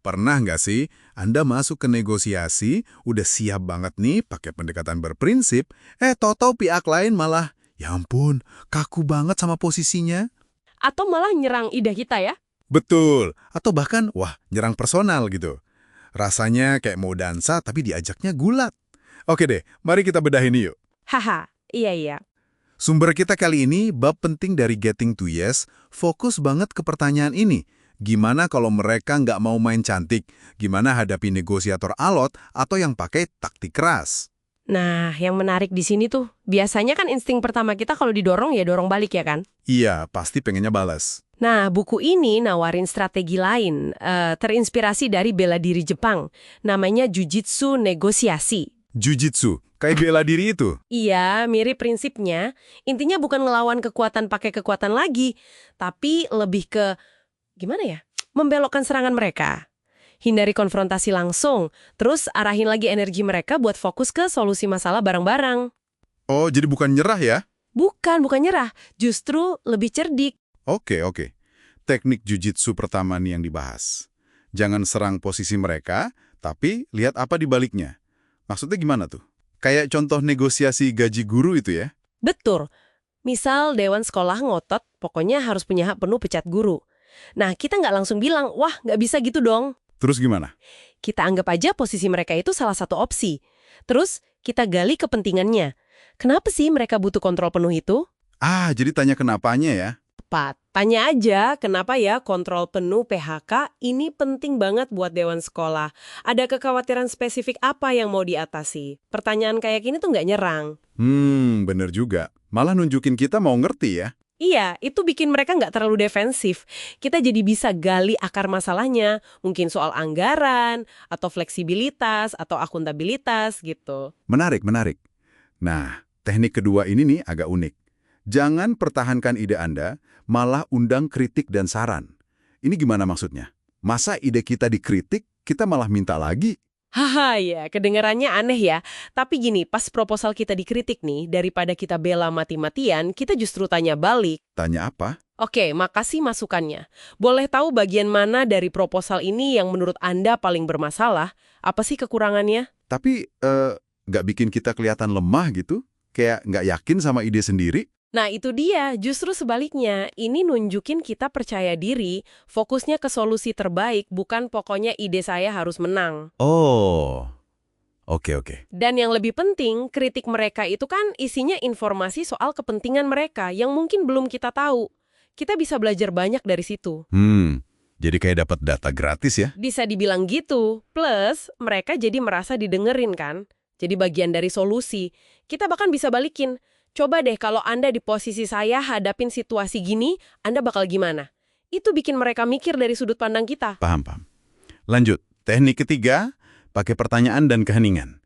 Pernah nggak sih Anda masuk ke negosiasi, udah siap banget nih pakai pendekatan berprinsip, tahu-tahu pihak lain malah, ya ampun, kaku banget sama posisinya? Atau malah nyerang ide kita ya? Betul, atau bahkan, wah, nyerang personal gitu. Rasanya kayak mau dansa tapi diajaknya gulat. Oke deh, mari kita bedahin yuk. Haha, iya. Sumber kita kali ini, bab penting dari Getting to Yes, fokus banget ke pertanyaan ini. Gimana kalau mereka nggak mau main cantik? Gimana hadapi negosiator alot atau yang pakai taktik keras? Nah, yang menarik di sini tuh, biasanya kan insting pertama kita kalau didorong ya dorong balik ya kan? Iya, pasti pengennya balas. Nah, buku ini nawarin strategi lain, terinspirasi dari bela diri Jepang. Namanya Jujitsu Negosiasi. Jujitsu, kayak bela diri itu. Iya, mirip prinsipnya. Intinya bukan ngelawan kekuatan pakai kekuatan lagi, tapi lebih ke, gimana ya, membelokkan serangan mereka. Hindari konfrontasi langsung, terus arahin lagi energi mereka buat fokus ke solusi masalah bareng-bareng. Oh, jadi bukan nyerah ya? Bukan nyerah, justru lebih cerdik. Oke. Teknik jujitsu pertama nih yang dibahas. Jangan serang posisi mereka, tapi lihat apa di baliknya. Maksudnya gimana tuh? Kayak contoh negosiasi gaji guru itu ya? Betul. Misal dewan sekolah ngotot, pokoknya harus punya hak penuh pecat guru. Nah, kita nggak langsung bilang, wah nggak bisa gitu dong. Terus gimana? Kita anggap aja posisi mereka itu salah satu opsi. Terus, kita gali kepentingannya. Kenapa sih mereka butuh kontrol penuh itu? Jadi tanya kenapanya ya? Tepat. Tanya aja, kenapa ya kontrol penuh PHK ini penting banget buat dewan sekolah? Ada kekhawatiran spesifik apa yang mau diatasi? Pertanyaan kayak gini tuh nggak nyerang. Bener juga. Malah nunjukin kita mau ngerti ya. Iya, itu bikin mereka nggak terlalu defensif. Kita jadi bisa gali akar masalahnya, mungkin soal anggaran, atau fleksibilitas, atau akuntabilitas gitu. Menarik. Nah, teknik kedua ini nih agak unik. Jangan pertahankan ide Anda, malah undang kritik dan saran. Ini gimana maksudnya? Masa ide kita dikritik, kita malah minta lagi? Haha, ya, kedengarannya aneh ya. Tapi gini, pas proposal kita dikritik nih, daripada kita bela mati-matian, kita justru tanya balik. Tanya apa? Oke, makasih masukannya. Boleh tahu bagian mana dari proposal ini yang menurut Anda paling bermasalah? Apa sih kekurangannya? Tapi, nggak bikin kita kelihatan lemah gitu? Kayak nggak yakin sama ide sendiri? Nah, itu dia. Justru sebaliknya, ini nunjukin kita percaya diri, fokusnya ke solusi terbaik, bukan pokoknya ide saya harus menang. Oh, oke. Dan yang lebih penting, kritik mereka itu kan isinya informasi soal kepentingan mereka yang mungkin belum kita tahu. Kita bisa belajar banyak dari situ. Jadi kayak dapat data gratis ya? Bisa dibilang gitu. Plus, mereka jadi merasa didengerin kan? Jadi bagian dari solusi. Kita bahkan bisa balikin. Coba deh kalau Anda di posisi saya hadapin situasi gini, Anda bakal gimana? Itu bikin mereka mikir dari sudut pandang kita. Paham. Lanjut, teknik ketiga, pakai pertanyaan dan keheningan.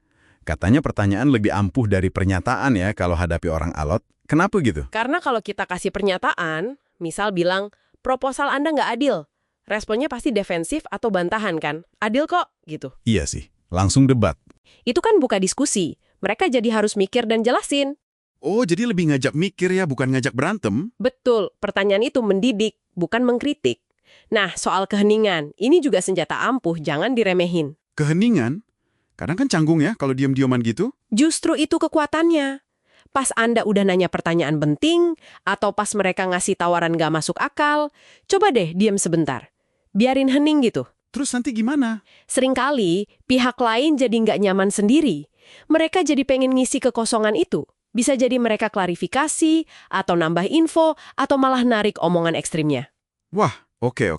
Katanya pertanyaan lebih ampuh dari pernyataan ya kalau hadapi orang alot. Kenapa gitu? Karena kalau kita kasih pernyataan, misal bilang, proposal Anda nggak adil. Responnya pasti defensif atau bantahan kan? Adil kok, gitu. Iya sih, langsung debat. Itu kan buka diskusi. Mereka jadi harus mikir dan jelasin. Oh, jadi lebih ngajak mikir ya, bukan ngajak berantem? Betul, pertanyaan itu mendidik, bukan mengkritik. Nah, soal keheningan, ini juga senjata ampuh, jangan diremehin. Keheningan? Kadang kan canggung ya kalau diam-diaman gitu. Justru itu kekuatannya. Pas Anda udah nanya pertanyaan penting, atau pas mereka ngasih tawaran gak masuk akal, coba deh diam sebentar. Biarin hening gitu. Terus nanti gimana? Seringkali, pihak lain jadi nggak nyaman sendiri. Mereka jadi pengen ngisi kekosongan itu. Bisa jadi mereka klarifikasi, atau nambah info, atau malah narik omongan ekstrimnya. Wah, oke.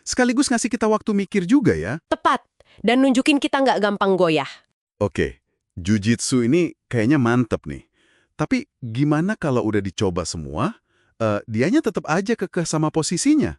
Sekaligus ngasih kita waktu mikir juga ya. Tepat, dan nunjukin kita nggak gampang goyah. Oke, jujitsu ini kayaknya mantep nih. Tapi gimana kalau udah dicoba semua, dianya tetap aja kekeh sama posisinya?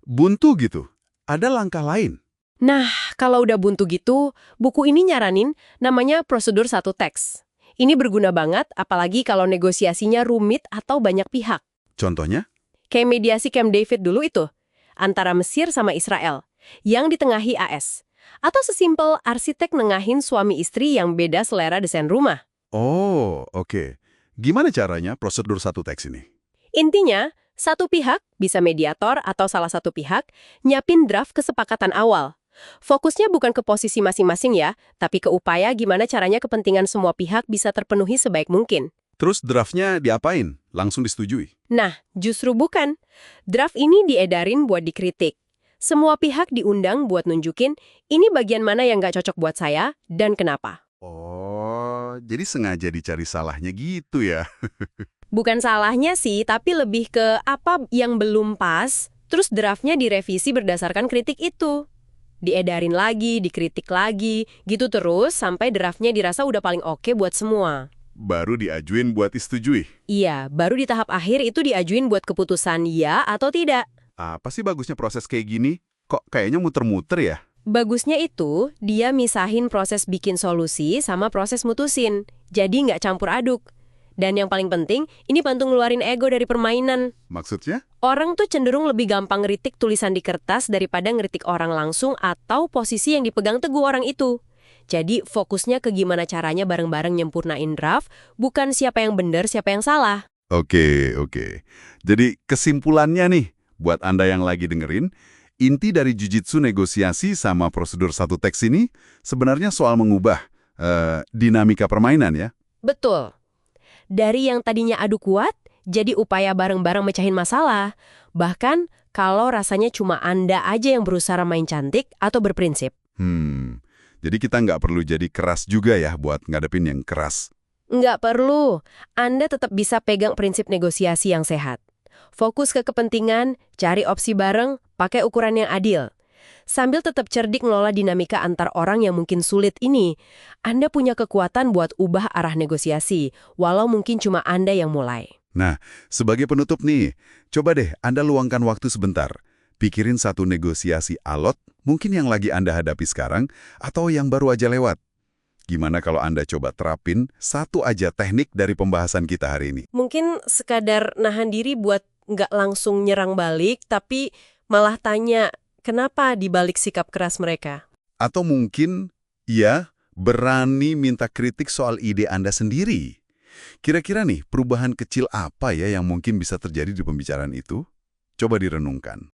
Buntu gitu. Ada langkah lain. Nah, kalau udah buntu gitu, buku ini nyaranin namanya prosedur satu teks. Ini berguna banget, apalagi kalau negosiasinya rumit atau banyak pihak. Contohnya? Kayak mediasi Camp David dulu itu, antara Mesir sama Israel, yang ditengahi AS. Atau sesimpel arsitek nengahin suami istri yang beda selera desain rumah. Oh, oke. Gimana caranya prosedur satu teks ini? Intinya, satu pihak, bisa mediator atau salah satu pihak, nyiapin draft kesepakatan awal. Fokusnya bukan ke posisi masing-masing ya, tapi ke upaya gimana caranya kepentingan semua pihak bisa terpenuhi sebaik mungkin. Terus draftnya diapain? Langsung disetujui? Nah, justru bukan. Draft ini diedarin buat dikritik. Semua pihak diundang buat nunjukin ini bagian mana yang nggak cocok buat saya dan kenapa. Oh, jadi sengaja dicari salahnya gitu ya? Bukan salahnya sih, tapi lebih ke apa yang belum pas, terus draftnya direvisi berdasarkan kritik itu. Diedarin lagi, dikritik lagi, gitu terus sampai draftnya dirasa udah paling oke buat semua. Baru diajuin buat disetujui. Iya, baru di tahap akhir itu diajuin buat keputusan ya atau tidak. Apa sih bagusnya proses kayak gini? Kok kayaknya muter-muter ya? Bagusnya itu, dia misahin proses bikin solusi sama proses mutusin. Jadi nggak campur aduk. Dan yang paling penting, ini bantu ngeluarin ego dari permainan. Maksudnya? Orang tuh cenderung lebih gampang ngeritik tulisan di kertas daripada ngeritik orang langsung atau posisi yang dipegang teguh orang itu. Jadi fokusnya ke gimana caranya bareng-bareng nyempurnain draft, bukan siapa yang benar, siapa yang salah. Oke. Jadi kesimpulannya nih, buat Anda yang lagi dengerin, inti dari jujitsu negosiasi sama prosedur satu teks ini sebenarnya soal mengubah dinamika permainan ya. Betul. Dari yang tadinya adu kuat, jadi upaya bareng-bareng mecahin masalah. Bahkan kalau rasanya cuma Anda aja yang berusaha main cantik atau berprinsip. Jadi kita nggak perlu jadi keras juga ya buat ngadepin yang keras. Nggak perlu. Anda tetap bisa pegang prinsip negosiasi yang sehat. Fokus ke kepentingan, cari opsi bareng, pakai ukuran yang adil. Sambil tetap cerdik ngelola dinamika antar orang yang mungkin sulit ini, Anda punya kekuatan buat ubah arah negosiasi, walau mungkin cuma Anda yang mulai. Nah, sebagai penutup nih, coba deh Anda luangkan waktu sebentar. Pikirin satu negosiasi alot, mungkin yang lagi Anda hadapi sekarang, atau yang baru aja lewat. Gimana kalau Anda coba terapin satu aja teknik dari pembahasan kita hari ini? Mungkin sekadar nahan diri buat nggak langsung nyerang balik, tapi malah tanya, kenapa dibalik sikap keras mereka? Atau mungkin, ya, berani minta kritik soal ide Anda sendiri. Kira-kira nih, perubahan kecil apa ya yang mungkin bisa terjadi di pembicaraan itu? Coba direnungkan.